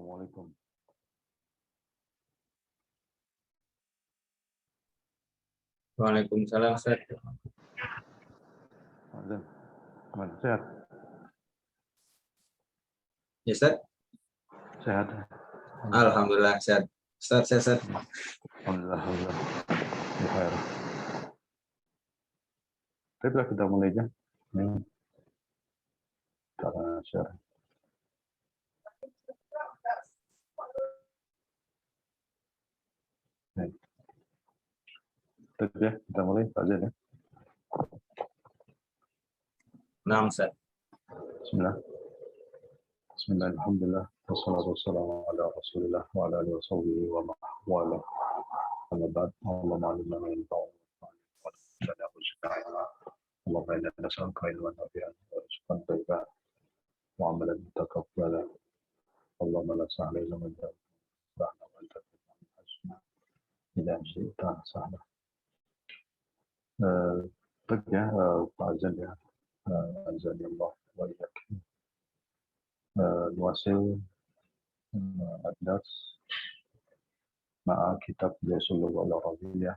Assalamualaikum. Waalaikumsalam, Ustaz. Azan. Gimana? Sehat? Ya, Ustaz. Sehat. Alhamdulillah, sehat. Ustaz, sehat. Alhamdulillah. Alhamdulillah. Baik. Baiklah, kita mulai aja. Cara share. Baik. Baik ya, kita mulai Pak Azan ya. Naam, Ustaz. Bismillah. Bismillah, alhamdulillah. Wassalatu wassalamu ala rasulillah wa ala alihi wa sahbihi wa man wala. Amma ba'd. Allahumma 'allimna ma yanfa'una wa 'allimna ma yanfa'una. Allahumma inna nas'aluka ilman nafi'an wa rizqan thayyiban wa 'amalan mutaqabbalan. Allahumma la sahla illa ma ja'altahu wa anta taj'alul إذا شئت سهلا. طيب يا Pak Azan ya, Azan Allah wa iyyakum. Nuwasil الدرس مع كتاب جسول العربية.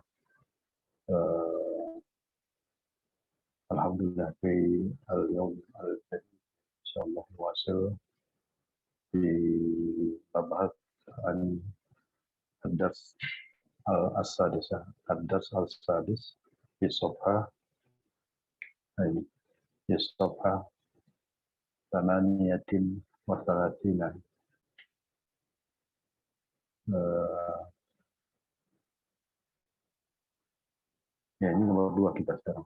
الحمد لله في اليوم الثاني إن شاء الله نواصل في مبحث عن الدرس السادسة، الدرس السادس في الصفحة في الصفحة 38. Ya, ini nomor 2 kita sekarang.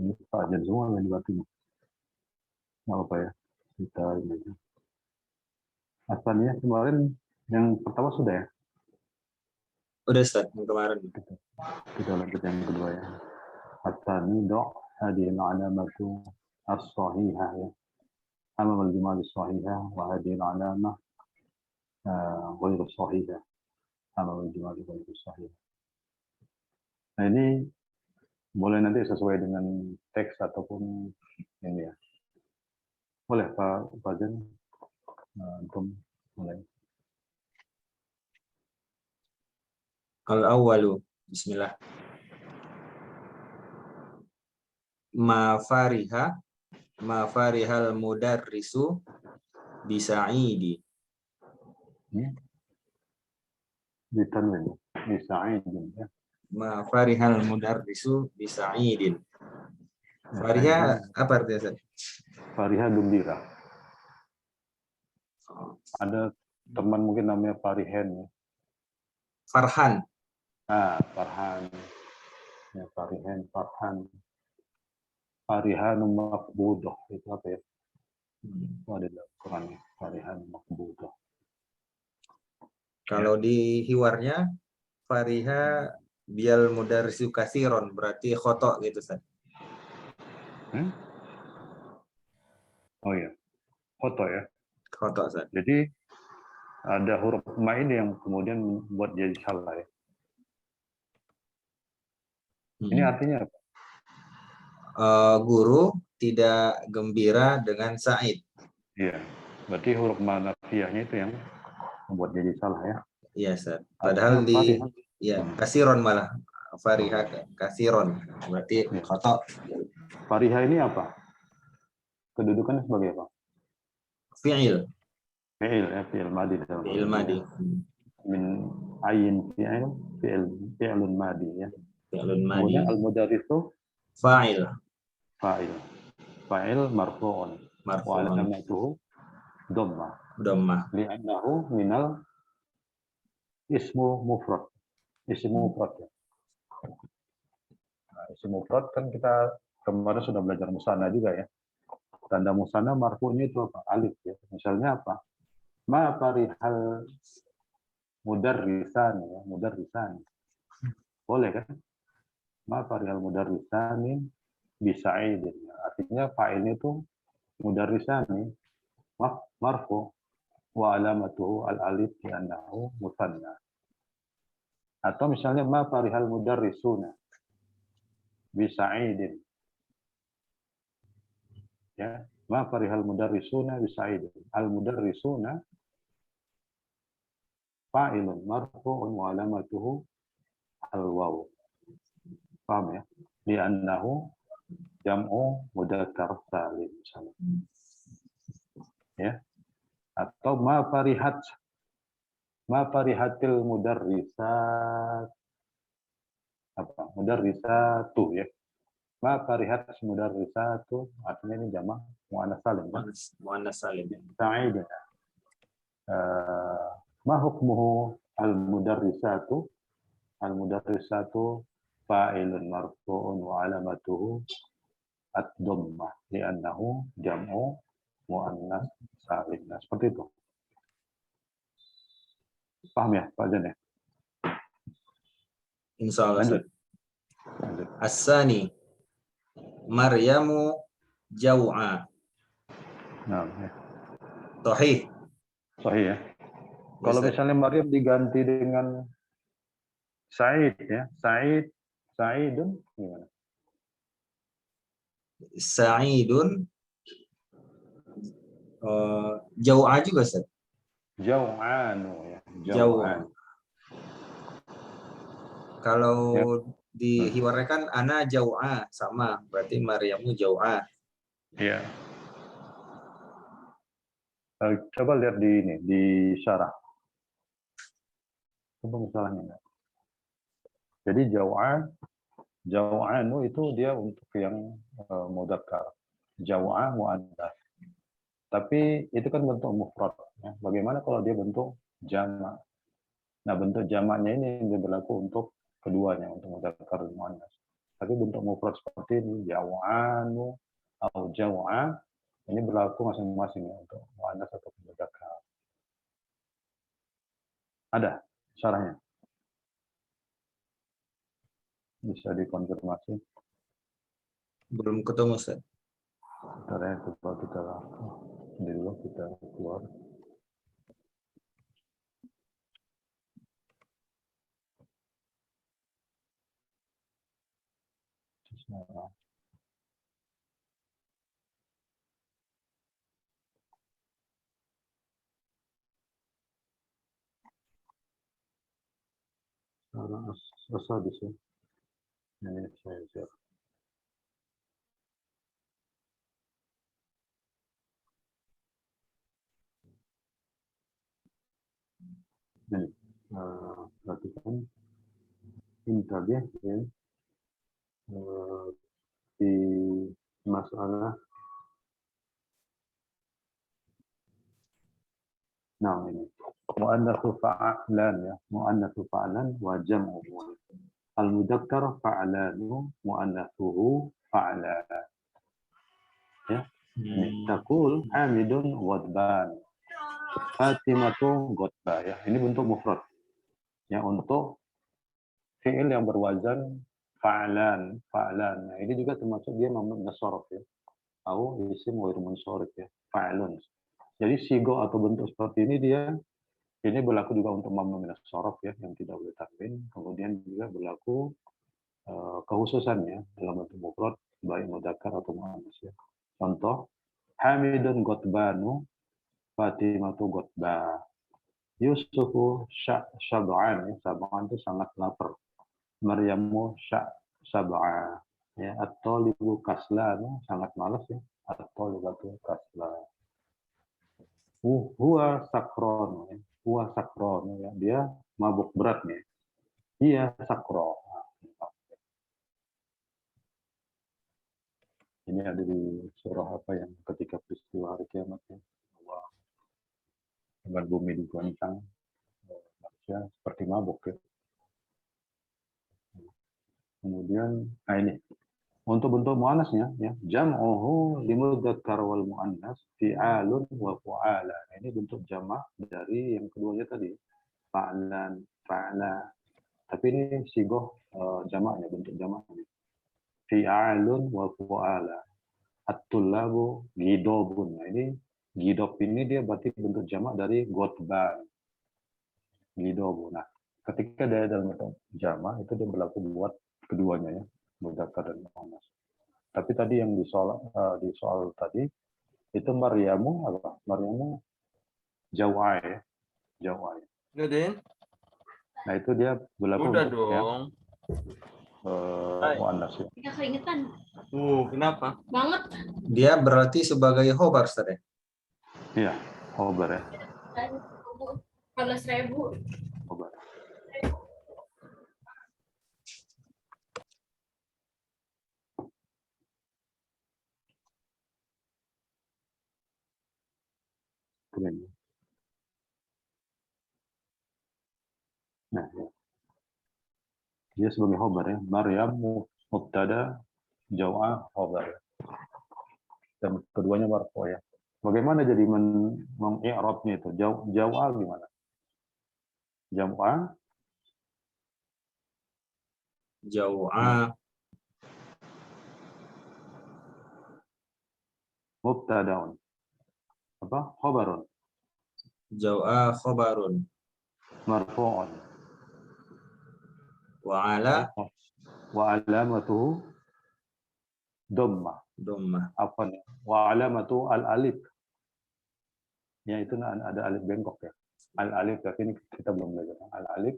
Ini Pak Jan semua yang dibantu. Nggak apa ya, kita ini aja. Asalnya kemarin yang pertama sudah ya? Udah, Ustaz, yang kemarin. Kita lanjut yang kedua ya. Asani do' hadhihi al-alamatu as-sahihah ya. Amam al-jumal as-sahihah wa hadhihi al-alamah ghairu sahihah. Amam al-jumal ghairu sahihah. Nah, ini boleh nanti sesuai dengan teks ataupun ini ya. Boleh Pak Jan, antum mulai. Al-awwalu. Bismillah. Ma farihal mudarrisu bisa'idi. Ditanwin, bisa'idin ya. Ma farihal mudarrisu bisa'idin. Fariha apa artinya, Ustaz? Fariha gembira. Ada teman mungkin namanya Farihen ya. Farhan. Farhan. Ya, Farihen, Farhan. Farihanum maqbudah itu apa ya? Ada dalam Quran ya. Farihan maqbudah. Kalau di hiwarnya fariha bial mudarrisu kasiron, berarti khoto gitu, Ustaz. Oh ya, foto ya. Khoto, Ustaz. Jadi ada huruf ma ini yang kemudian membuat jadi salah ya. Ini artinya apa? Guru tidak gembira dengan Said. Iya, berarti huruf ma nafiyahnya itu yang membuat jadi salah ya. Iya, Ustaz. Padahal di kasiron malah fariha kasiron, berarti khoto. Fariha ini apa? Kedudukannya sebagai apa? Fi'il. Fi'il ya, fi'il madi. Fi'il madi. Min ayin fi'ilun madi ya. Fi'ilun madi. Kemudian al-mudarrisu fa'il. Fa'il marfu'un. Wa alamatuhu dhammah. Li'annahu minal ismu mufrad. Ismu mufrad ya. Nah, ismu mufrad kan kita kemarin sudah belajar musanna juga ya. Tanda musanna marfu'nya itu apa? Alif ya. Misalnya apa? Ma farihal mudarrisani ya, mudarrisani. Boleh kan? Ma farihal mudarrisani bisa'idin. Artinya fa'ilnya itu mudarrisani marfu wa alamatuhu al-alif li'annahu musanna. Atau misalnya ma farihal mudarrisuna bisa'idin. Ya, Ma farihal mudarrisuna bisaidin. Al mudarrisuna fa'ilun marfu'un wa alamatuhu al waw. Paham ya? Li'annahu jam'u mudzakkar salim misalnya. Ya. Atau ma farihatil mudarrisat, apa? Mudarrisatu ya. Ma farihat mudarrisatu artinya ini jamak muannas salim kan? Muannas salim. Sa'id. Ma hukmuhu al mudarrisatu? Al mudarrisatu fa'ilun marfu'un wa alamatuhu ad-dhammah li'annahu jam'u muannas salim. Nah, seperti itu. Paham ya, Pak Jan ya? Insyaallah. Lanjut. As-sani Maryamu jau'a. Nah, ya. Sahih. Sahih ya. Kalau misalnya Maryam diganti dengan Said ya, Saidun gimana? Sa'idun jau'a juga, Ustaz. Jau'anu ya, Jau'an. Kalau ya. dihiwarkan ana jau'a sama, berarti Maryamu jau'a. Iya. Coba lihat di ini, di syarah. Coba masalahnya. Jadi jau'anu itu dia untuk yang mudzakkar. Jau'a muannas. Tapi itu kan bentuk mufrad. Ya. Bagaimana kalau dia bentuk jamak? Nah, bentuk jamaknya ini yang berlaku untuk keduanya, untuk mudzakkar dan muannas. Tapi bentuk mufrad seperti ini, jau'anu atau jau'a, ini berlaku masing-masing ya, untuk muannas atau mudzakkar. Ada syarahnya? Bisa dikonfirmasi? Belum ketemu, Ustaz. Bentar ya, coba kita ini dulu, kita keluar. Asal bisa. Ini saya share. Ini, perhatikan. Ini tadi ya, di masalah. Nah ini. Mu'annatsu fa'lan ya. Mu'annatsu fa'lan wa jam'u. Al-mudzakkar fa'lanu mu'annatsuhu fa'lan. Ya. Ini taqul Hamidun ghadban. Fatimatu ghadba ya. Ini bentuk mufrad. Ya, untuk fi'il yang berwazan fa'lan. Nah, ini juga termasuk dia mamnu shorf ya. Atau isim ghairu munsharif ya. Fa'lun. Jadi sigo atau bentuk seperti ini ini berlaku juga untuk mamnu min shorf ya, yang tidak boleh tanwin. Kemudian juga berlaku khususannya dalam bentuk mufrad baik mudzakkar atau muannas ya. Contoh Hamidun Ghadbanu Fatimatu Ghadba. Yusufu syab'an ya, syab'an itu sangat lapar. Maryamu syab'a ya, at-talibu kaslan sangat malas ya. At-talibatu kaslan. Huwa sakron ya. Huwa sakron ya, dia mabuk berat nih. Iya sakron. Ini ada di surah apa yang ketika peristiwa hari kiamat ya. Allah dengan bumi digoncang, manusia seperti mabuk ya. Kemudian, nah ini untuk bentuk muannasnya ya, jam'uhu limudzakkar wal muannas fi'alun wa fu'ala. Ini bentuk jamak dari yang keduanya tadi, fa'lan, fa'la. Tapi ini sigoh jamaknya, bentuk jamaknya. Fi'alun wa fu'ala. At-tullabu gidobun. Nah, ini gidob ini dia berarti bentuk jamak dari gotban. Gidobu. Nah, ketika dia dalam bentuk jamak itu dia berlaku buat keduanya ya, mudzakkar dan muannas. Tapi tadi yang di soal tadi Itu Maryamu apa? Maryamu Jawai ya. Jawai. Udah, Den. Nah itu dia berlaku Udah untuk yang dong. muannas ya. Tidak keingetan Kenapa? banget. Dia berarti sebagai khobar, Ustaz ya? Iya, khobar ya. 14.000. Khobar. Keren. Nah, ya. Dia sebagai khobar ya. Maryam mubtada, Jawa khobar. Dan keduanya marfu ya. Bagaimana jadi mengi'rabnya itu? Jawa gimana? Jawa Jau'a mubtadaun. Apa? Khobarun. Jau'a khobarun Marfu'un. wa ala Wa alamatuhu dhammah. dhammah. Apa nih? Wa alamatu al-alif. Ya itu ada alif bengkok ya. Al-alif tapi ini kita belum belajar. Al-alif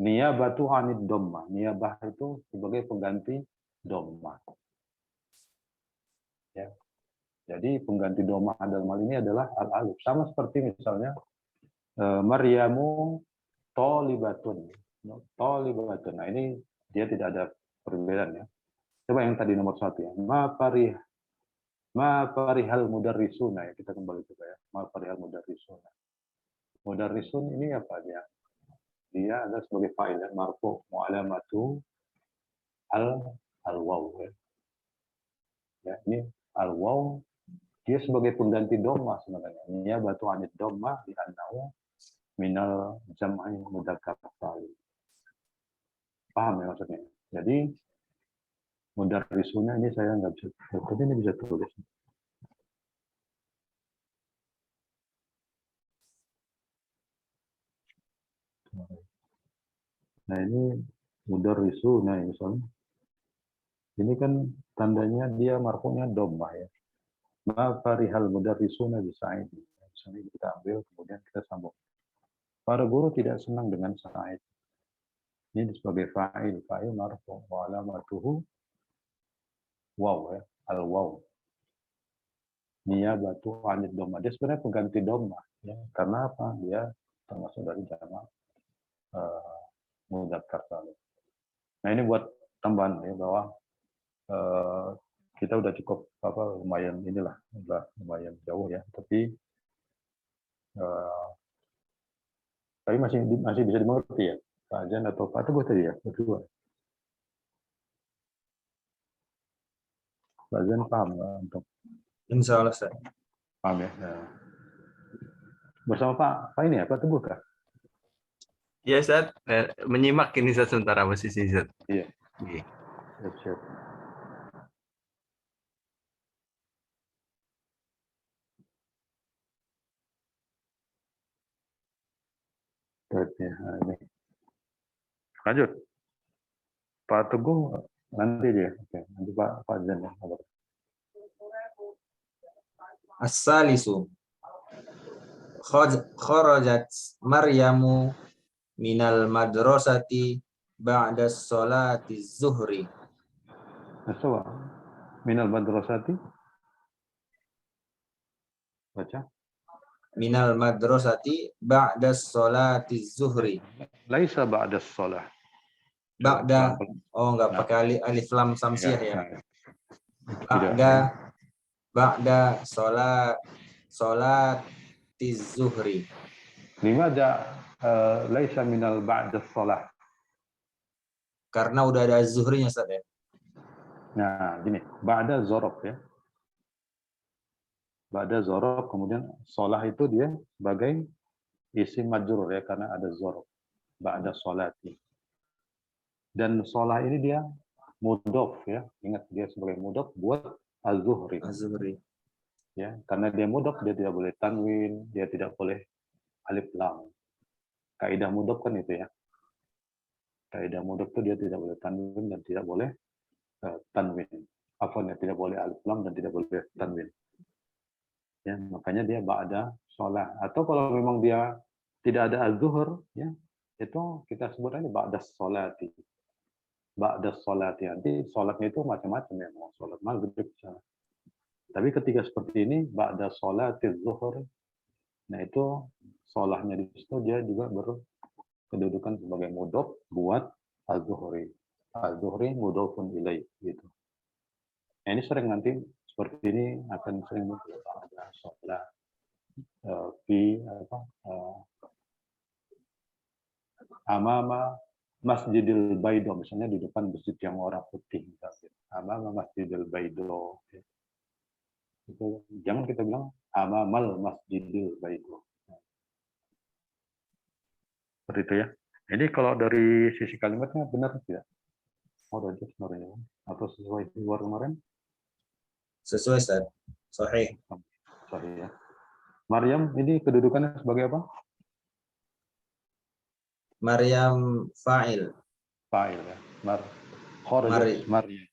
niyabatu anid dhammah. Niyabah itu sebagai pengganti dhammah. Ya. Jadi pengganti dhammah dalam hal ini adalah al-alif. Sama seperti misalnya Maryamu thalibatun. Thalibatun. Nah ini dia tidak ada perbedaan ya. Coba yang tadi nomor 1 ya. Ma farihal mudarrisuna ya, kita kembali coba ya. Ma farihal mudarrisuna. Mudarrisun ini apa dia? Dia ada sebagai fa'il ya, marfu mu'alamatu al-waw ya. Ya, ini al-waw dia sebagai pengganti dhamma sebenarnya. Dia batu anid dhamma di annahu minal jam'i mudzakkar salim. Paham ya maksudnya? Jadi mudarrisuna ini saya nggak bisa, tapi ini bisa tulis. Nah ini mudarrisuna ini misalnya. Ini kan tandanya dia marfu'nya dhammah ya. Ma farihal mudarrisuna bisa'id. Misalnya kita ambil kemudian kita sambung. Para guru tidak senang dengan sa'id. Ini sebagai fa'il, fa'il marfu' wa alamatuhu waw ya, al-waw. Niyabatu anid dhammah. Dia sebenarnya pengganti dhammah ya. Karena apa? Dia termasuk dari jamak mudzakkar salim. Nah, ini buat tambahan ya bahwa kita udah cukup lumayan inilah, lumayan jauh ya, tapi masih bisa dimengerti ya, Pak Jan atau Pak Teguh tadi ya, berdua. Pak Jan paham nggak untuk? Insya Allah, Ustaz. Paham ya. Nah. Bersama Pak ini ya, Pak Teguh kah? Ya, Ustaz. Menyimak ini Ustaz sementara posisi Ustaz. Iya. Iya. Siap. Ya, ini. Lanjut. Pak Teguh nanti dia. Oke, nanti Pak Jan ya. As-salisu kharajat Maryamu minal madrasati ba'da sholati zuhri. Aswa minal madrasati. Baca. Minal madrasati ba'da sholati zuhri. Laisa ba'da shalah. Ba'da, enggak pakai alif lam samsiah ya. Ba'da sholati zuhri. Limadha laisa minal ba'da shalah. Karena udah ada zuhrinya, Ustaz ya. Nah, gini, ba'da zorof ya. Ba'da zorof, kemudian sholah itu dia sebagai isim majrur ya, karena ada zorof. Ba'da sholati. Dan sholah ini dia mudhof ya. Ingat dia sebagai mudhof buat az-zuhri. Az-zuhri. Ya, karena dia mudhof dia tidak boleh tanwin, dia tidak boleh alif lam. Kaidah mudhof kan itu ya. Kaidah mudhof itu dia tidak boleh tanwin dan tidak boleh tanwin. Afwan ya, tidak boleh alif lam dan tidak boleh tanwin. Ya, makanya dia ba'da sholat. Atau kalau memang dia tidak ada az-zuhur, ya, itu kita sebut aja ba'da sholati. Ba'da sholati. Nanti sholatnya itu macam-macam ya, mau sholat maghrib. Misalnya. Tapi ketika seperti ini, ba'da sholati zuhur, nah itu sholatnya di situ dia juga berkedudukan sebagai mudhof buat az-zuhri. Az-zuhri mudhofun ilaih gitu. Nah, ini sering nanti seperti ini akan sering ada sholat fi amama Masjidil Baido, misalnya di depan masjid yang warna putih, misalnya. Amama Masjidil Baido. Itu jangan kita bilang amamal Masjidil Baido. Seperti itu ya. Ini kalau dari sisi kalimatnya benar tidak? Oh, sebenarnya atau sesuai luar kemarin? Sesuai, Ustaz. Sahih. Sorry ya. Maryam ini kedudukannya sebagai apa? Maryam fa'il. Fa'il ya. Kharajat Maryam.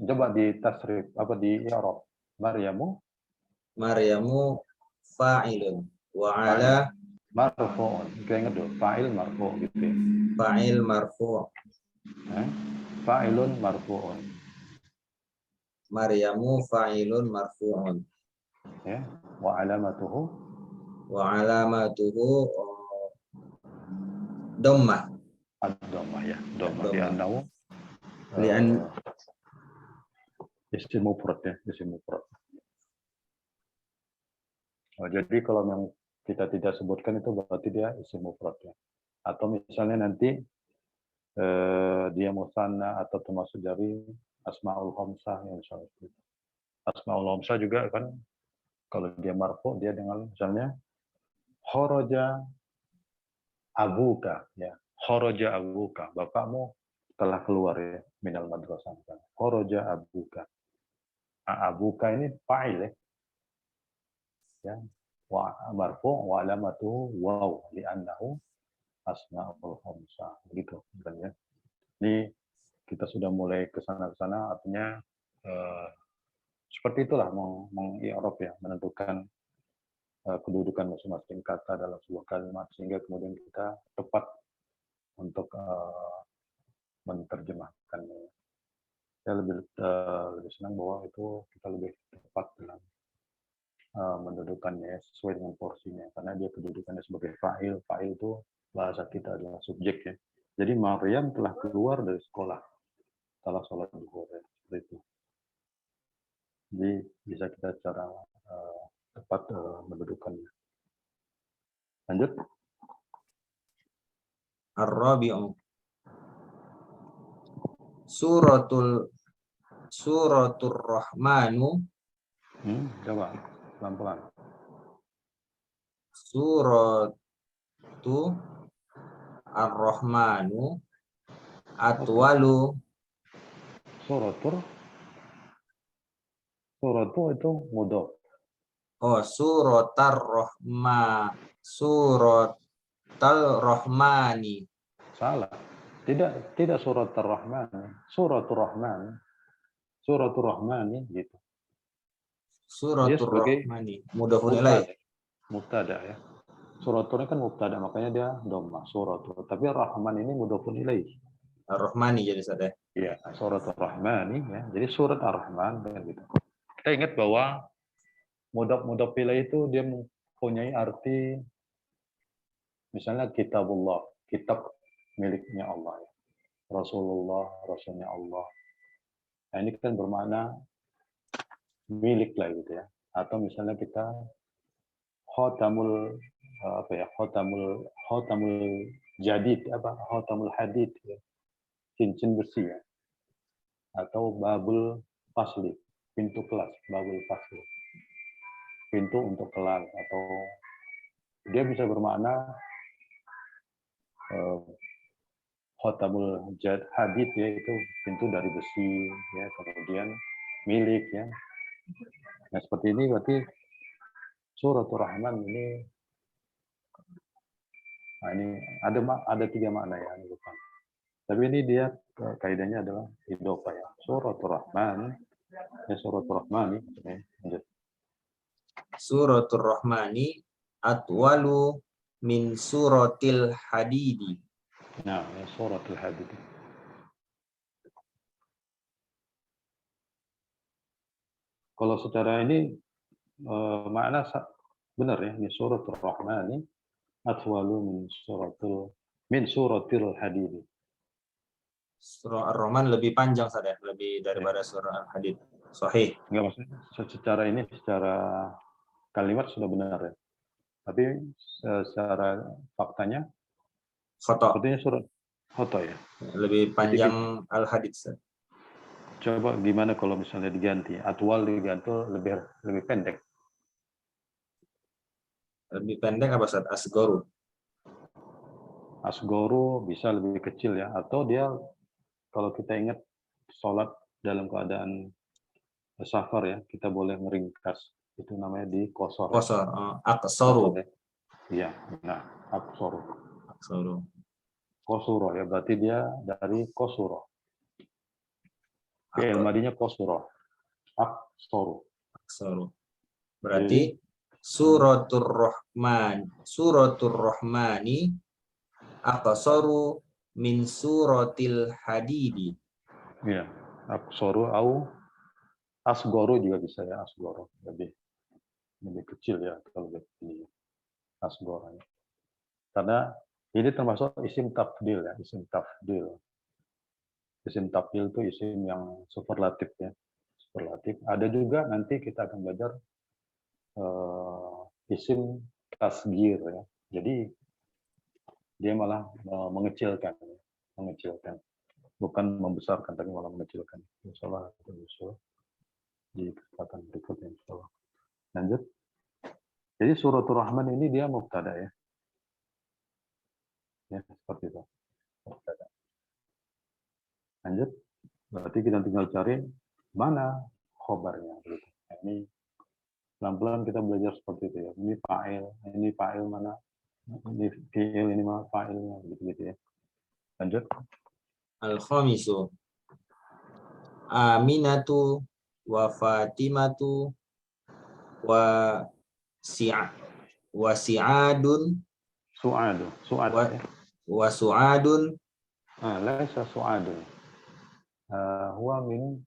Coba di tasrif apa di i'rab. Maryamu Fa'ilun. Wa ala marfu'un. Kita ingat dulu, fa'il marfu' gitu ya. fa'il marfu'. Fa'ilun marfu'un. Maryamu fa'ilun marfu'un. Ya. Wa alamatuhu dhammah. ad-dhammah ya. Dhammah Ad-dhammah. li'annahu Li'an isim mufrad ya, isim mufrad. Jadi kalau memang kita tidak sebutkan itu berarti dia isim mufrad ya. Atau misalnya nanti dia musanna atau termasuk dari asmaul khamsah yang misalnya itu. Asmaul khamsah juga kan kalau dia marfu dia dengan misalnya kharaja abuka ya. Kharaja abuka, bapakmu telah keluar ya minal madrasah. Kharaja abuka. Abuka ini fa'il ya. Wa marfu wa alamatu waw li'annahu asmaul khamsah begitu kan ya. Ini kita sudah mulai ke sana artinya seperti itulah meng-i'rab ya, menentukan kedudukan masing-masing kata dalam sebuah kalimat sehingga kemudian kita tepat untuk menerjemahkannya. Saya lebih senang bahwa itu kita lebih tepat dalam mendudukannya sesuai dengan porsinya karena dia kedudukannya sebagai fa'il. Fa'il itu bahasa kita adalah subjek ya. Jadi Maryam telah keluar dari sekolah setelah sholat zuhur ya, seperti itu. Jadi bisa kita secara tepat mendudukannya. Lanjut. Ar-rabi'u Suratul Rahmanu. Coba pelan-pelan. Suratu Ar-Rahmanu atwalu. Suratu itu mudhof. Oh, Suratul Rahmani. Salah. Tidak Suratul Rahman. Suratul Rahman. Suratul Rahmani gitu. Suratul Rahmani. Mudhofun ilaih. Mubtada ya. Suratul ini kan mubtada makanya dia dhammah suratul. Tapi Rahman ini mudhofun ilaih. Ar-Rahmani jadi sadar. Iya, Suratul Rahmani ya. Jadi surat Ar-Rahman kan gitu. Kita ingat bahwa mudhaf ilaih itu dia mempunyai arti misalnya kitabullah, kitab miliknya Allah ya. Rasulullah, rasulnya Allah. Nah, ini kan bermakna milik lah gitu ya. Atau misalnya kita khotamul jadid khotamul hadid ya. Cincin besi ya. Atau babul fasli, pintu kelas, babul fasli. Pintu untuk kelas atau dia bisa bermakna khotamul hadid ya itu pintu dari besi ya, kemudian milik ya. Nah, seperti ini berarti Suratul Rahman ini ada 3 makna ya, bukan. Tapi ini dia kaidahnya adalah idhofah ya. Suratul Rahman, ya Suratul Rahman ya. suratul Rahmani atwalu min suratil Hadidi. Nah, ya, suratul Hadid. Kalau secara ini makna benar ya, ini suratul Rahmani atwalu min suratil Hadid. Surah Ar-Rahman lebih panjang saja, lebih daripada surah Al-Hadid. Sahih. Enggak, maksudnya secara ini, secara kalimat sudah benar ya. Tapi secara faktanya Khata. sepertinya surat Khoto ya. Lebih panjang Al-Hadid. Coba gimana kalau misalnya diganti, atwal diganti lebih pendek. Lebih pendek apa Ustaz? Asgoru. Asgoru bisa lebih kecil ya, atau dia kalau kita ingat sholat dalam keadaan safar ya, kita boleh meringkas, itu namanya di kosor. Qasar, aqsaru. Iya, nah aksoru. Aqsaru. Kosuro ya, berarti dia dari kosuro. Fi'il madinya kosuro. Aksoru. Aqsaru. Berarti suratul Rahmani aqsaru min suratil Hadidi. Iya, aksoru au asgoru juga bisa ya, asgoru lebih kecil ya kalau begini, asgoru ya. Karena ini termasuk isim tafdil ya, isim tafdil. Isim tafdil itu isim yang superlatif ya, superlatif. Ada juga nanti kita akan belajar isim tasgir ya. Jadi dia malah mengecilkan, bukan membesarkan tapi malah mengecilkan. Insyaallah itu usul di kesempatan berikutnya insyaallah. Lanjut. Jadi suratul Rahman ini dia mubtada ya. Ya, seperti itu. Mubtada. Lanjut. Berarti kita tinggal cari mana khobarnya gitu. Nah, ini pelan-pelan kita belajar seperti itu ya. Ini fa'il mana? Ini fi'il, ini mana fa'ilnya gitu ya. Lanjut. Al-khamisu Aminatu wa Fatimatu wa Si'adun Su'adu. wa, wa Su'adun Laisa su'adu. Huwa minal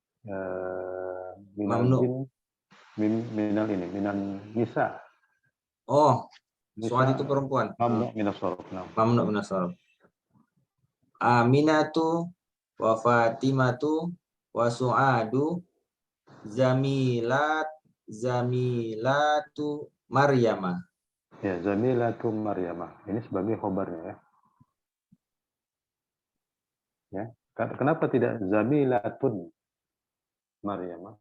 Mamnu. jin minal ini, minan nisa. Oh, Nisa, Su'ad itu perempuan. mamnu minas sorof. Mamnu minas sorof. Aminatu wa Fatimatu wa Su'adu Zamilatu Maryama. Ya, Zamilatu Maryamah. Ini sebagai khobarnya ya. Ya. Kenapa tidak Zamilatun Maryamah?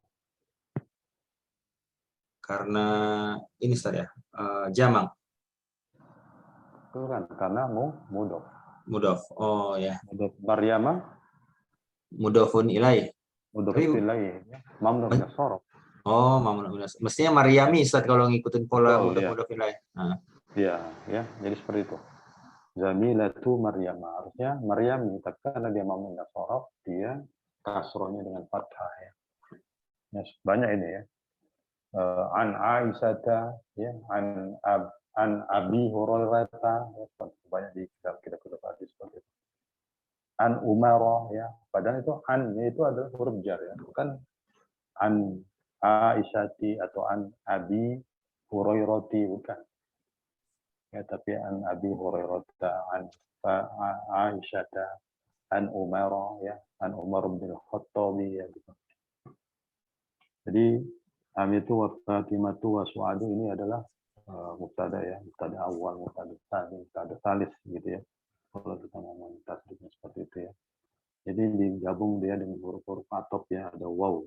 Karena ini saja jamak. Itu kan karena mudhof. Mudhof. Oh ya. Mudhof Maryamah, Mudhofun ilaih. mudhof Tapi ilaih ya. Mamnu minas sorof. oh, Mamnu minas. Mestinya Maryami Ustaz kalau ngikutin pola mudhof ilaih. Nah. Iya, ya. Jadi seperti itu. Zamilatu Maryamah. Harusnya Maryami, tapi karena dia mamnu minas sorof, dia kasrohnya dengan fathah ya. Ya, banyak ini ya. An Aisyata ya, an Abi Hurairah ya, banyak di kitab-kitab hadis seperti itu. An Umar ya, padahal itu an-nya itu adalah huruf jar ya, bukan an Aisyati atau an Abi Hurairati, bukan. Ya, tapi an Abi Hurairata, an Aisyata, an Umar ya, an Umar bin Khattab ya gitu. Jadi Aminatu wa Fatimatu wa Su'adu ini adalah mubtada ya, mubtada awal, mubtada tsani, mubtada tsalis gitu ya. Kalau kita ngomong tasdiknya seperti itu ya. Jadi digabung dia dengan huruf-huruf atop ya, ada waw.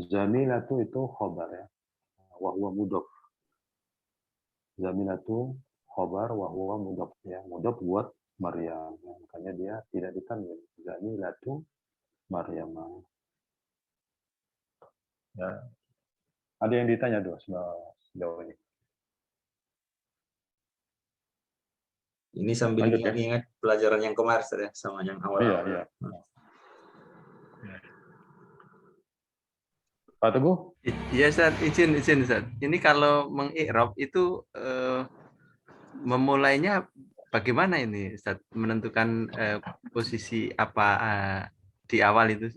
Zamilatu itu khobar ya, wa huwa mudhof. Zamilatu khobar wa huwa mudhof ya, mudhof buat Maryam. Ya, makanya dia tidak ditanwin. Zamilatu Maryamah. Ya. Ada yang ditanya dulu sejauh ini? Ini sambil ingat pelajaran yang kemarin ya, sama yang awal. Iya. Pak Teguh? Iya Ustaz, izin Ustaz. Ini kalau mengikrab itu memulainya bagaimana ini Ustaz? Menentukan posisi apa di awal itu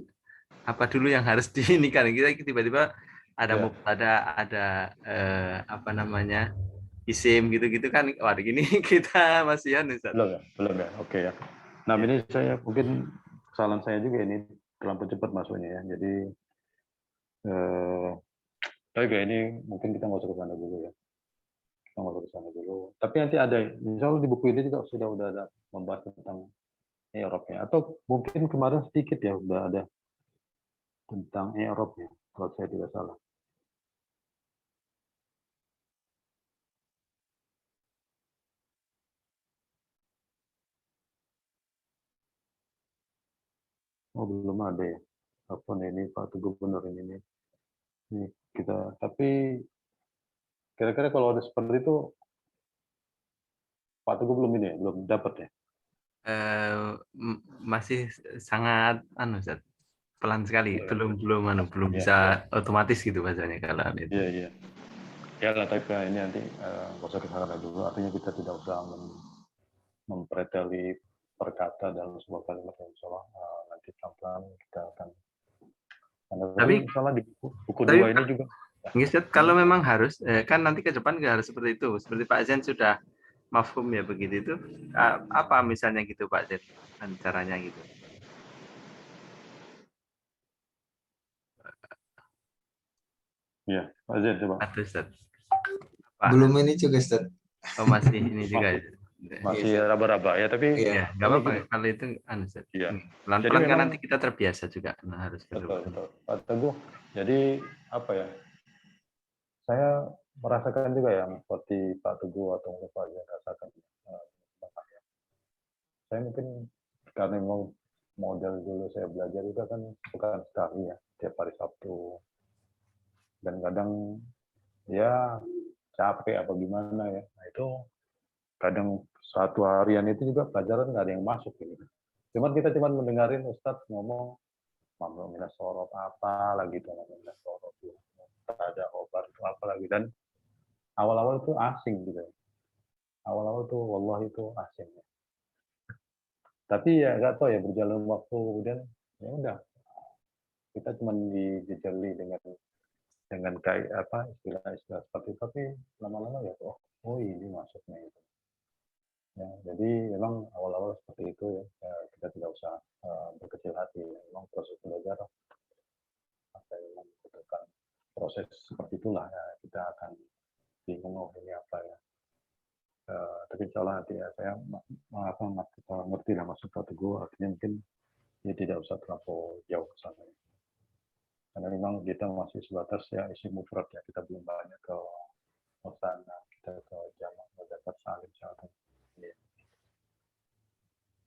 apa dulu yang harus diinikan? Kita tiba-tiba ada Ya. ada apa namanya? Isim gitu-gitu kan. Wah, gini kita masih Ustaz. Belum ya. Oke ya. Nah, Ya. ini saya mungkin kesalahan saya juga ini terlalu cepat masuknya ya. Jadi tapi kayak ini mungkin kita nggak usah ke sana dulu ya. Kita nggak usah ke sana dulu. Tapi nanti ada, insya Allah di buku ini juga sudah ada membahas tentang Eropnya. Atau mungkin kemarin sedikit ya udah ada tentang Eropnya, kalau saya tidak salah. Oh belum ada ya. Apa nih ini Pak Teguh benar ini kita. Tapi kira-kira kalau ada seperti itu Pak Teguh belum ini ya, belum dapat ya. Masih sangat Ustaz, pelan sekali, belum Ya, bisa otomatis gitu bahasanya kalau itu. iya, iya. Ya lah, tapi ini nanti nggak usah kita dulu. Artinya kita tidak usah mempreteli perkata dalam sebuah kalimat yang insya Allah nanti pelan-pelan kita akan. Tapi Insya Allah di buku 2 ini juga. Ustaz, kalau memang harus, kan nanti ke depan nggak harus seperti itu. Seperti Pak Zen sudah mafhum ya begitu itu. Apa misalnya gitu Pak Zen, caranya gitu? Iya, Pak Zen coba. Atau Ustaz? Apa? Belum ini juga, Ustaz. Oh masih ini juga. Masih raba-raba ya, tapi Ya, nggak apa-apa kalau itu Ustaz. Iya. Pelan-pelan kan memang, nanti kita terbiasa juga. Nah, harus betul. Pak Teguh, jadi apa ya? Saya merasakan juga yang seperti Pak Teguh atau Pak Zen rasakan. Saya mungkin karena memang model dulu saya belajar juga kan bukan sekali ya, tiap hari Sabtu. Dan kadang ya capek apa gimana ya. Nah itu kadang satu harian itu juga pelajaran nggak ada yang masuk ini. Cuman kita cuma mendengarin Ustadz ngomong mamnu minas sorot apa lagi tuh mamnu minas sorot ada obat itu apa lagi, dan awal-awal itu asing gitu. Awal-awal tuh wallah itu asing. Tapi ya nggak tahu ya berjalan waktu kemudian ya udah kita cuma dijejeli dengan kayak apa istilah-istilah seperti itu, tapi lama-lama ya oh ini masuknya itu. Ya, jadi memang awal-awal seperti itu ya, kita tidak usah berkecil hati. Memang proses belajar memang membutuhkan proses seperti itulah ya, kita akan bingung oh ini apa ya. Tapi insya Allah nanti ya saya ngerti lah maksud Pak Teguh, artinya mungkin ya tidak usah terlalu jauh ke sana. Karena memang kita masih sebatas ya isi mufrad ya, kita belum banyak ke sana, kita ke jamak, mendapat salim saling. Ya.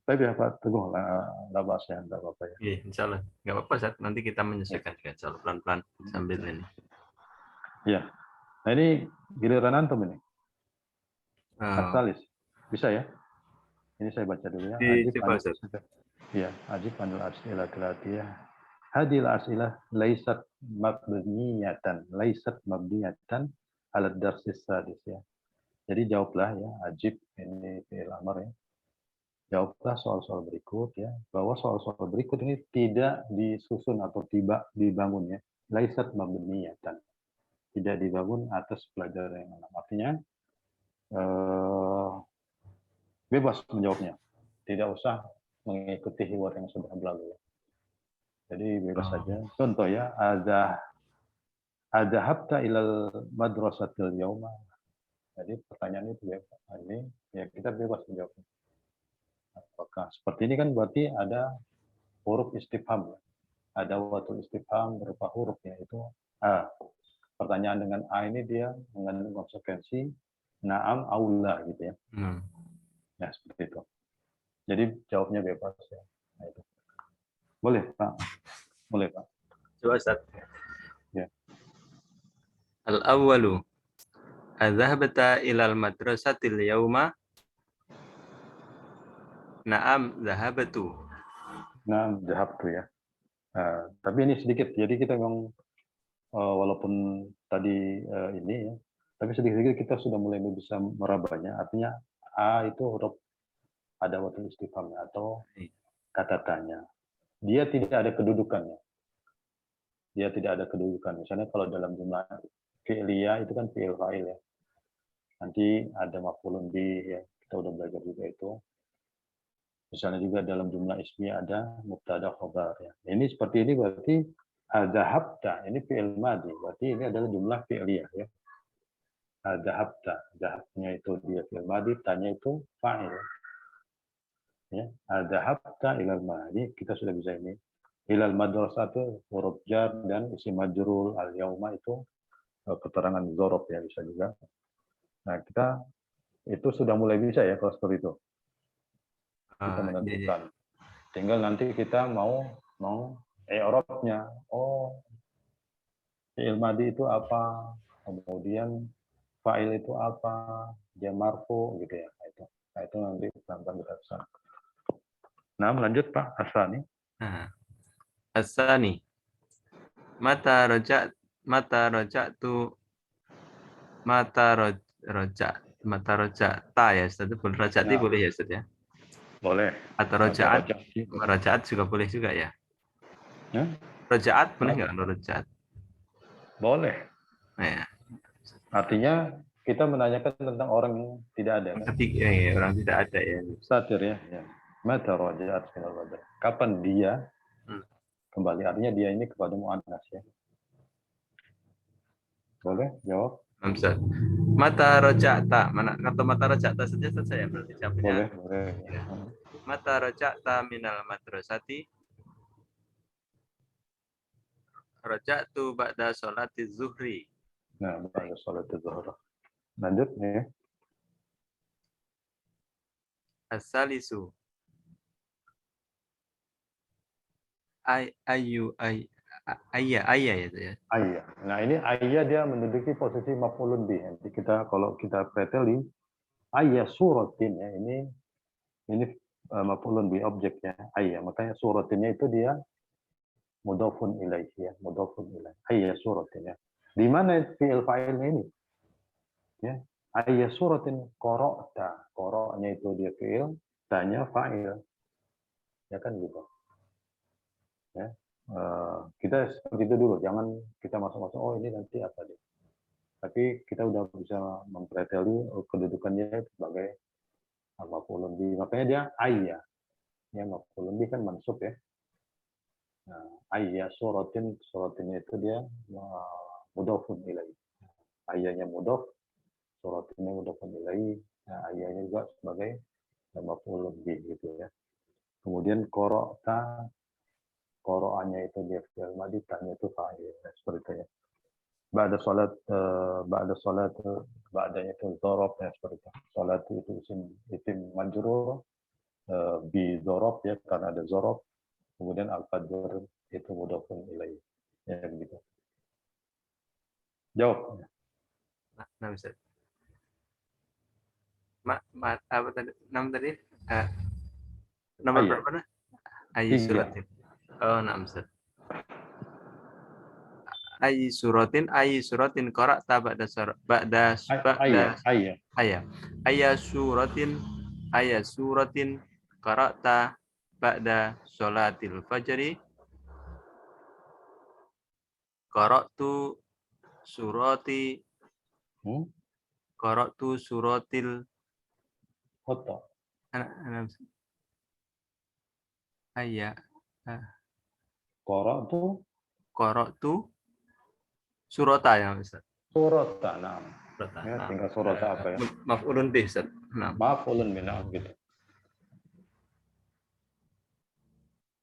Tapi ya Pak Teguh, nggak bahas ya, nggak apa-apa ya. Iya, insya Allah. Nggak apa-apa, Ustaz. Nanti kita menyesuaikan juga, insya Allah. Pelan-pelan sambil ini. Iya. Nah ini giliran antum ini. Asalis. Bisa ya? Ini saya baca dulu ya. Ajib anil as'ilah tilatiyah. Hadil as'ilah laisat mabniyatan. Laisat mabniyatan ala darsis sadis ya. Jadi jawablah ya, ajib ini fi'il amr ya. Jawablah soal-soal berikut ya, bahwa soal-soal berikut ini tidak disusun atau tiba dibangun ya. Laisat mabniyatan. Tidak dibangun atas pelajaran yang mana. Artinya bebas menjawabnya. Tidak usah mengikuti hiwar yang sudah berlalu ya. Jadi bebas saja. Contoh ya, ada habta ilal madrasatil yauma. Jadi pertanyaan itu ya, ini ya kita bebas menjawabnya. Apakah seperti ini kan berarti ada huruf istifham ya. Ada watul istifham berupa huruf ya, itu a. Pertanyaan dengan a ini dia mengandung konsekuensi na'am aula gitu ya. Ya seperti itu. Jadi jawabnya bebas ya. Nah, itu. Boleh Pak. Boleh Pak. Coba Ustaz. Ya. Al-awwalu. Adzahabta ilal madrasatil yauma? Na'am, zahabtu. Nah, zahabtu ya. Tapi ini sedikit. Jadi kita memang walaupun tadi ini ya, tapi sedikit-sedikit kita sudah mulai bisa merabanya. Artinya A itu huruf adawatul istifham atau kata tanya. Dia tidak ada kedudukannya. Dia tidak ada kedudukan. Misalnya kalau dalam jumlah fi'liyah itu kan fi'il fa'il ya. Nanti ada maf'ulun bih ya. Kita udah belajar juga itu. Misalnya juga dalam jumlah ismiyah ada mubtada khobar ya. Ini seperti ini berarti dhahabta ini fi'il madhi. Berarti ini adalah jumlah fi'liyah ya. Dhahabta, dhahabnya itu dia fi'il madhi, tanya itu fa'il. Ya, dhahabta ilal madhi, kita sudah bisa ini. Ilal madrasah itu huruf jar dan isim majrur, al yauma itu keterangan dzaraf ya bisa juga. Nah, kita itu sudah mulai bisa ya kalau seperti itu. Kita menentukan. Tinggal nanti kita mau i'rabnya. Oh, fi'il madhi itu apa? Kemudian fa'il itu apa? Dia marfu gitu ya. Nah, itu nanti pelan-pelan kita bisa. Nah, lanjut Pak Asani. Nah, Asani. Mata rojak tu mata rojak ta ya Ustaz. Rojak Nah, boleh ya Ustaz ya. boleh. Atau rojaat juga boleh juga ya. Ya? Rojaat boleh Nah, nggak kalau rojaat? boleh. Nah, ya. Artinya kita menanyakan tentang orang yang tidak ada kan? Ketiga ya, orang tidak ada ya. Satir ya. Ya. Mata rojaat minal badar. Kapan dia kembali? Artinya dia ini kepada mu'annas ya. Boleh jawab? Ustaz. Mata roja'ta, mana kata mata roja'ta saja saya berarti jawabnya. Boleh, boleh. Ya. Mata roja'ta minal madrasati. Roja'tu ba'da sholati zuhri. Nah, ba'da sholat zuhur. Lanjut ya. As-salisu. Ayya ya itu ya. Ayah. Nah, ini ayah dia menduduki posisi maf'ulun bih. Nanti kita kalau kita preteli ayah suratin ya ini maf'ulun bih objeknya ayah. Makanya suratinnya itu dia mudhafun ilaih ya, mudhafun ilaih. Ayah suratin ya. Di mana fi'il fa'ilnya ini? Ya. Ayah suratin qara'ta. Qara'nya itu dia fi'il, tanya fa'il. Ya kan gitu. Ya. Kita seperti itu dulu, jangan kita masuk-masuk oh ini nanti apa deh. Tapi kita udah bisa mempreteli kedudukannya sebagai maf'ulun bih. Makanya dia ayah. Ya, maf'ulun bih kan mansub ya. Nah, ayah suratinnya itu dia mudhafun ilaih. Ayahnya mudhaf, suratinnya mudhafun ilaih. Nah, ayahnya juga sebagai maf'ulun bih gitu ya. Kemudian qara'ta, qara'anya itu dia fi'il madhi, tanya itu fa'il. Seperti itu ya. Ba'da salat ba'danya itu dzaraf ya seperti itu. Salat itu isim majrur bi dzaraf ya karena ada dzaraf. Kemudian al-qadr itu mudhafun ilaih. Ya begitu. Jawab. Nah, Ustaz. Apa tadi? Nama tadi? Nomor Ayah. berapa? Ayy Tiga. suratin. Oh, nah, Ustaz. Ayy suratin qara'ta ba'da ayya suratin qara'ta ba'da sholatil fajri. Qara'tu suratil Foto. ayya Qara'tu surata ya Ustaz. surata. Nah. Surata. Ya, tinggal surata apa ya? Maf'ulun bih Ustaz. Nah. Maf'ulun bih gitu.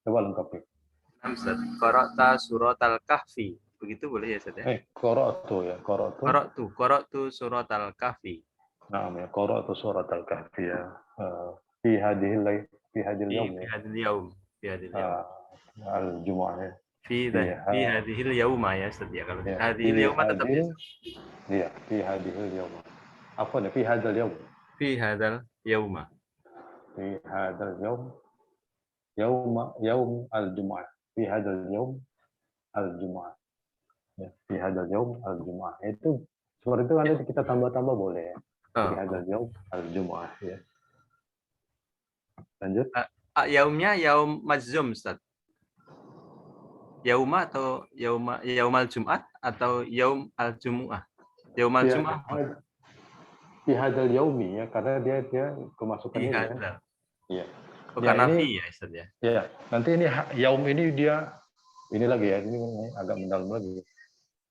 Coba lengkapi. Ustaz. Qara'ta suratal kahfi. Begitu boleh ya Ustaz ya? Qara'tu ya, Qara'tu suratal kahfi. Nah, ya qara'tu suratal kahfi ya. Fi hadhil yaum ya. Fi hadhil yaum. Al-Jumu'ah ya. Fi hadhil yauma ya Ustaz ya. Kalau Ya, hadhil yauma tetap ya. Iya, fi hadhil yaum. Apa nih? Fi hadzal yaum. Fi hadzal yauma. Fi hadzal yaum. Yaum al-Jumu'ah. Fi hadzal yaum al-Jumu'ah. Ya, fi hadzal yaum al-jum'ah. Itu seperti itu nanti kita tambah-tambah boleh ya. Fi Oh, hadzal yaum al-jum'ah ya. Lanjut. yaumnya yaum majzum, Ustaz. Yauma atau yaumal Jumat atau yaum al-Jumu'ah. Yaumal Fi Jumu'ah. fi hadzal yaumi ya, karena dia kemasukan Fi ini kan. hadzal. Iya. Oh, Ya karena ini fi ya, Ustaz ya. ya, nanti ini yaum ini dia ini lagi ya, ini agak mendalam lagi.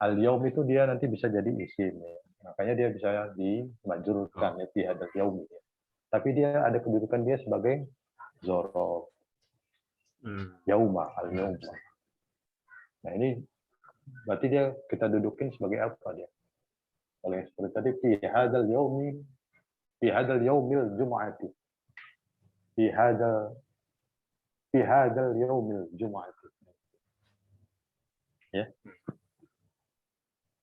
Al-yaum itu dia nanti bisa jadi isim ya. Makanya dia bisa dimajrurkan ya, fi hadzal yaumi ya. Tapi dia ada kedudukan dia sebagai zorof. Yauma, al-yauma. Nah ini berarti dia kita dudukin sebagai apa dia? Kalau yang seperti tadi fi hadzal yaumil jum'ati. Fi hadzal yaumil jum'ati. Ya.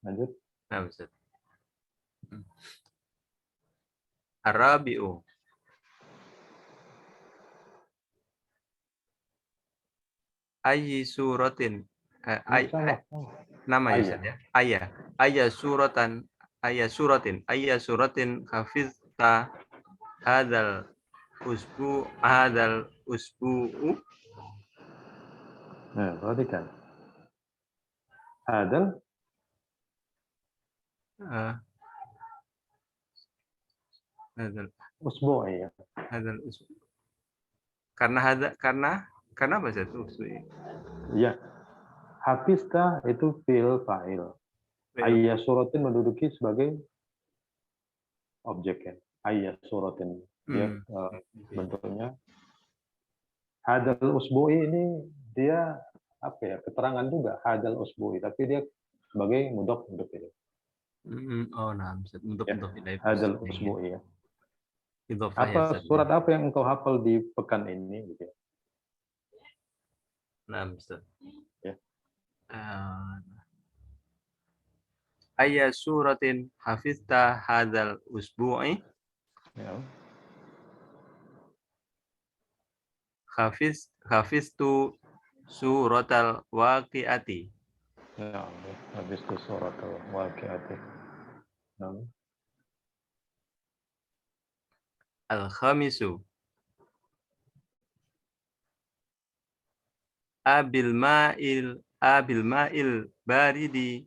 Lanjut. Nah, Ustaz. Arabi'u. Ayyi suratin. Sama. Nama ya, Ayah. Ustaz ya. Ayya suratin. Ayya suratin hafizta hadzal usbu'u. Nah, perhatikan. Hadzal Hadzal usbu' ya. hadzal usbu'. Karena apa, Ustaz? Usbu'i. Ya. Hafizta itu fi'il fa'il. Ayya suratin menduduki sebagai objek ya. Ayya suratin. Dia bentuknya. Hadzal usbu'i ini dia apa ya? Keterangan juga hadzal usbu'i, tapi dia sebagai mudhof ini. Oh, nah, untuk ilaih Hadzal posisi. usbu'i ya. Idhofah ya, Apa Ustaz. surat apa yang engkau hafal di pekan ini gitu ya. Nah, Ustaz. Ya. Ayya suratin hafizta hadzal usbu'i. Ya. Hafiztu suratal waqi'ati. Ya, habis itu surat al-waqi'ati. Nah. Al-khamisu. Abil ma'il baridi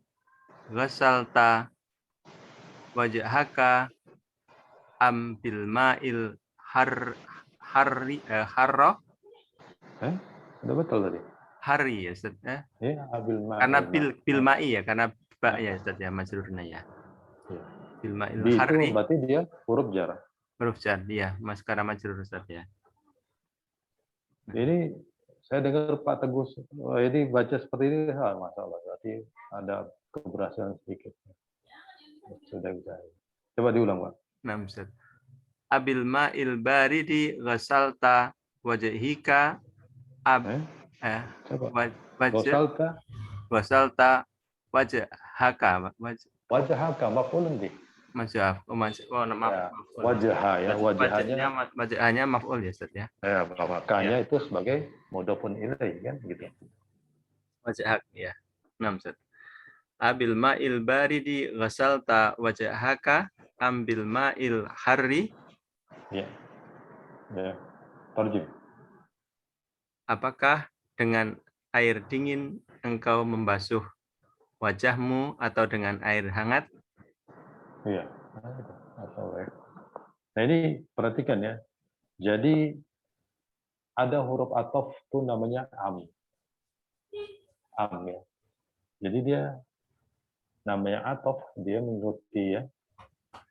ghasalta wajhaka am bil ma'il harra. Udah betul tadi. Hari ya, Ustaz ya. Ya, abil ma'il. Karena bil ma'i ya, karena ba ya, Ustaz ya, majrurnya ya. Ya. Bil ma'il Bi itu harri. berarti dia huruf jar. Huruf jar, iya, Mas, karena majrur, Ustaz ya. Ini saya dengar Pak Teguh ini baca seperti ini, masalah. Berarti ada keberhasilan sedikit. Sudah bisa. Coba diulang, Pak. Nah, Ustaz. Abil ma'il baridi ghasalta wajhika ghasalta wajhaka. Wajhaka maf'ulun bih. Maaf. Ya, wajha ya, wajhanya maf'ul ya, Ustaz ya. Ya, makanya itu sebagai mudhofun ilaih kan gitu. Wajhak ya. Nah, Ustaz. Abil ma'il baridi ghasalta wajhaka ambil ma'il harri. Ya. Ya. Tarjim. Apakah dengan air dingin engkau membasuh wajahmu atau dengan air hangat? Iya. Nah ini perhatikan ya. Jadi ada huruf ataf itu namanya am. Am ya. Jadi dia namanya ataf, dia mengikuti ya.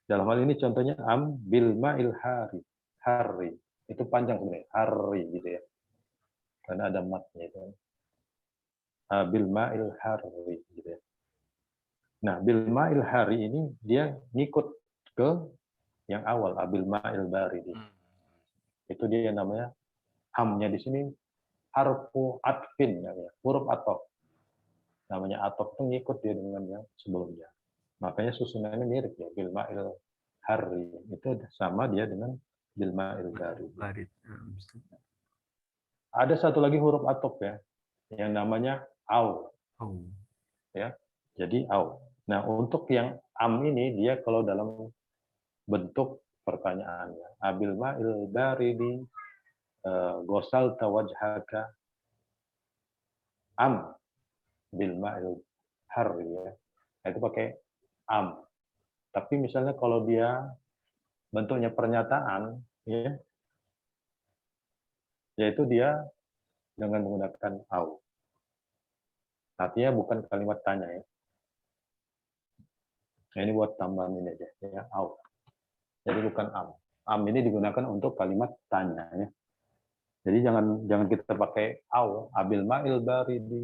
Dalam hal ini contohnya am bil ma'il hari. Hari. Itu panjang sebenarnya. Hari gitu ya. Karena ada matnya itu. Bil ma'il hari gitu ya. Nah, bil ma'il hari ini dia ngikut ke yang awal, abil ma'il baridi. Itu dia namanya hamnya di sini harfu atfin namanya, huruf ataf. Namanya ataf itu ngikut dia dengan yang sebelumnya. Makanya susunannya mirip ya, bil ma'il hari. Itu sama dia dengan bil ma'il baridi. Ada satu lagi huruf ataf ya, yang namanya au. Ya. Jadi au. Nah, untuk yang am ini dia kalau dalam bentuk pertanyaannya. Abil ma'il baridi gosal tawajhaka am bil ma'il har ya. Nah, itu pakai am. Tapi misalnya kalau dia bentuknya pernyataan ya, yaitu dia dengan menggunakan au. Artinya bukan kalimat tanya ya. Nah, ini buat tambahan ini aja ya, au. Jadi bukan am. Am ini digunakan untuk kalimat tanya ya. Jadi jangan kita pakai au, abil ma'il baridi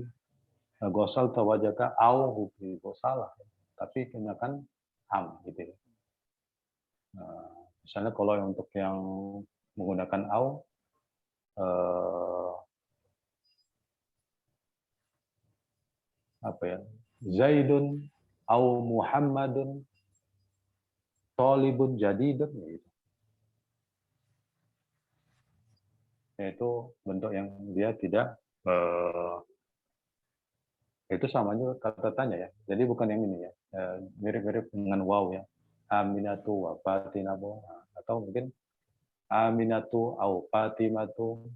gosal tawajaka au gosalah. Tapi gunakan am gitu ya. Nah, misalnya kalau untuk yang menggunakan au apa ya? Zaidun au Muhammadun talibun jadidun gitu. Yaitu bentuk yang dia tidak itu sama juga kata tanya ya. Jadi bukan yang ini ya. Mirip-mirip dengan wow ya. Aminatu wa Fatimatu atau mungkin Aminatu au Fatimatu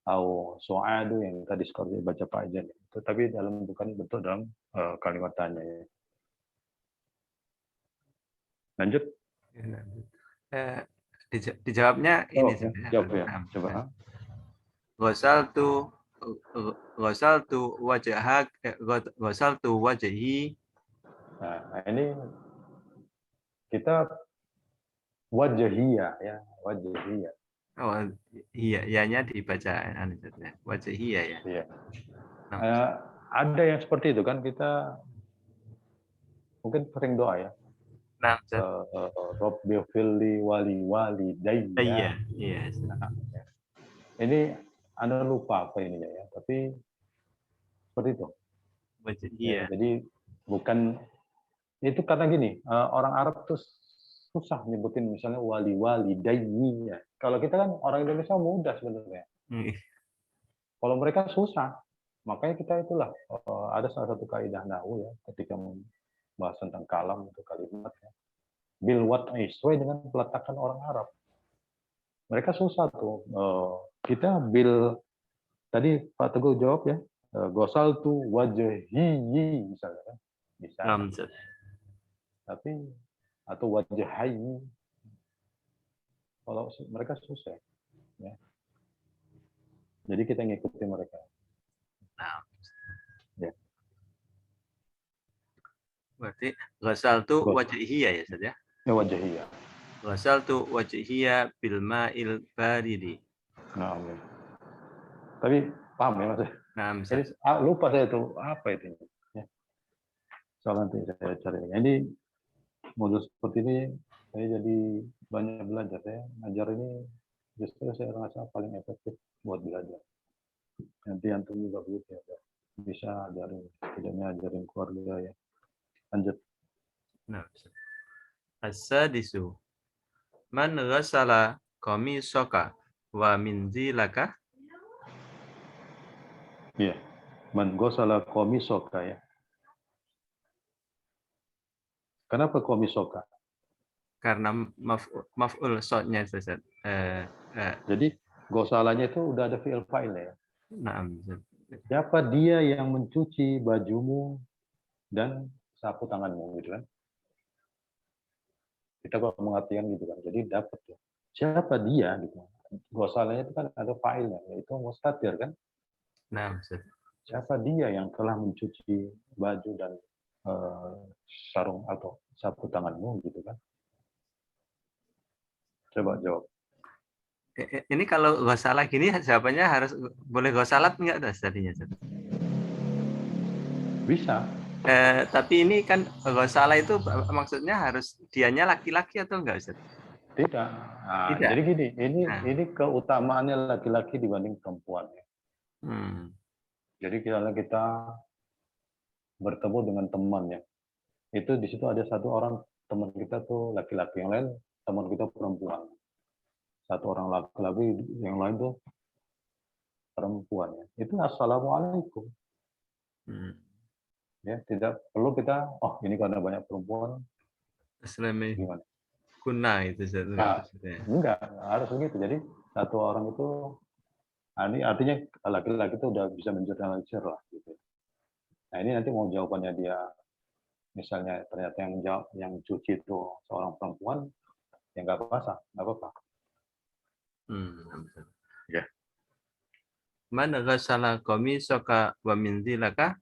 au Su'adu yang tadi sekali baca Pak Ijan. Itu tapi dalam bukan bentuk dalam kalimat tanya ya. Lanjut. Eh, dijawabnya ini Ya, jawab ya. Coba. Gosal tu wajahak gosal tu wajahi. Nah, ini kita wajahiyah ya, wajahiyah. Oh iya, ianya dibaca wajahiyah ya. Iya. Nah, Ada yang seperti itu kan kita mungkin sering doa ya. nah, Rabbi fili wali wali dayya. iya. Nah, ya. Ini Anda lupa apa ini ya, tapi seperti itu. Ya, Wajahiyah. jadi bukan itu karena gini, orang Arab tuh susah nyebutin misalnya wali wali dayyi ya. Kalau kita kan orang Indonesia mudah sebenarnya. Kalau mereka susah, makanya kita itulah ada salah satu kaidah nahwu ya ketika membahas tentang kalam untuk kalimat ya. Bil wad'i sesuai dengan peletakan orang Arab. Mereka susah tuh. Kita bil tadi Pak Teguh jawab ya. Gosal tu wajhiyi misalnya kan. Bisa. Tapi atau wajhayi kalau mereka susah ya. Jadi kita ngikuti mereka. Nah, Ya. berarti gosal tu wajahiyah ya saja. Ya wajahiyah. Gosal tu wajahiyah bil ma'il baridi. Nah, amin. Tapi paham ya Mas? Nah, Jadi lupa saya tuh apa itu. Ya. Soal nanti saya cari. Jadi modul seperti ini saya jadi banyak belajar. Saya ngajar ini justru saya rasa paling efektif buat belajar. Nanti antum juga begitu ya. Bisa ajarin, tidaknya ajarin keluarga ya. Lanjut. Nah, as-sadisu man ghassala qamisaka wa minzilaka. Iya. Man ghasala qamisoka ya. Kenapa qamisoka? Karena maf'ul shotnya Ustaz. Jadi ghasalanya itu udah ada fi'il fa'ilnya ya. Nah, Siapa dia yang mencuci bajumu dan sapu tanganmu gitu kan? Kita kalau mengartikan gitu kan. Jadi dapat ya. Siapa dia gitu. Ghasalanya itu kan ada fa'ilnya yaitu mustatir kan? nah, Ustaz. Siapa dia yang telah mencuci baju dan sarung atau sapu tanganmu gitu kan? Coba jawab. Ini kalau ghasalah gini jawabannya harus boleh ghasalat enggak Ustaz tadinya Ustaz? Bisa. Tapi ini kan ghasalah itu maksudnya harus dianya laki-laki atau enggak Ustaz? Tidak. Nah, Tidak. jadi gini, ini keutamaannya laki-laki dibanding perempuan ya. Jadi kalau kita bertemu dengan teman ya, itu di situ ada satu orang teman kita tuh laki-laki, yang lain teman kita perempuan. Satu orang laki-laki, yang lain tuh perempuan ya. Itu assalamualaikum. Ya, tidak perlu kita, oh ini karena banyak perempuan, Islami gimana? guna itu satu. Nah, enggak harus begitu. Jadi satu orang itu, ini artinya laki-laki itu udah bisa menjernalisir lah gitu. Nah ini nanti mau jawabannya dia, misalnya ternyata yang jawab, yang cuci itu seorang perempuan, ya nggak apa-apa. Ya. Mana ghasala qamisaka wa min zilaka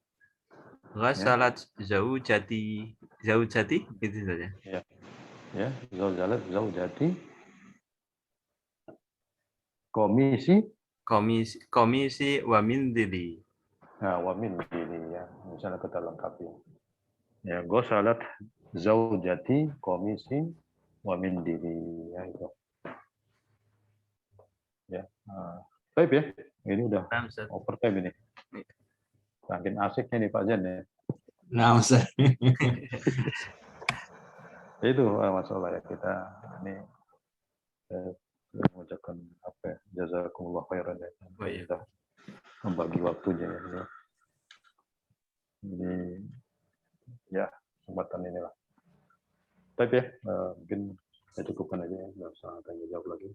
ghasalat zaujati gitu saja. Ya, zaujati komisi Komisi wa min zili. nah, wamin ini ya, misalnya kita lengkapi. Ya, ghasalat zaujati komisi wamin diri ya itu. Ya, baik ya. Ini udah overtime ini. Makin asiknya nih Pak Jan ya. Nah, Ustaz. Itu masalah ya kita ini mengucapkan apa ya, jazakumullah khairan ya. Kita membagi waktunya ya. Ini ya kesempatan inilah. Baik ya, mungkin saya cukupkan aja ya, nggak usah tanya jawab lagi.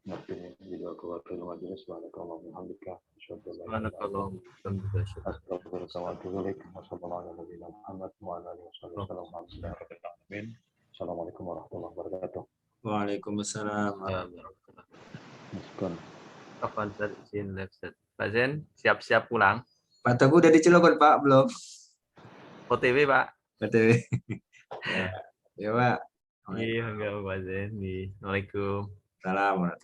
Nanti video keluar dari majelis, subhanakallah alhamdulillah, assalamualaikum warahmatullahi wabarakatuh. Waalaikumsalam. Kapan izin Ustaz? Pak Zen siap-siap pulang. Pak Teguh udah di Cilegon Pak belum? OTW Pak. OTW. Ya Pak. Iya enggak Pak Zen. Assalamualaikum. Salam.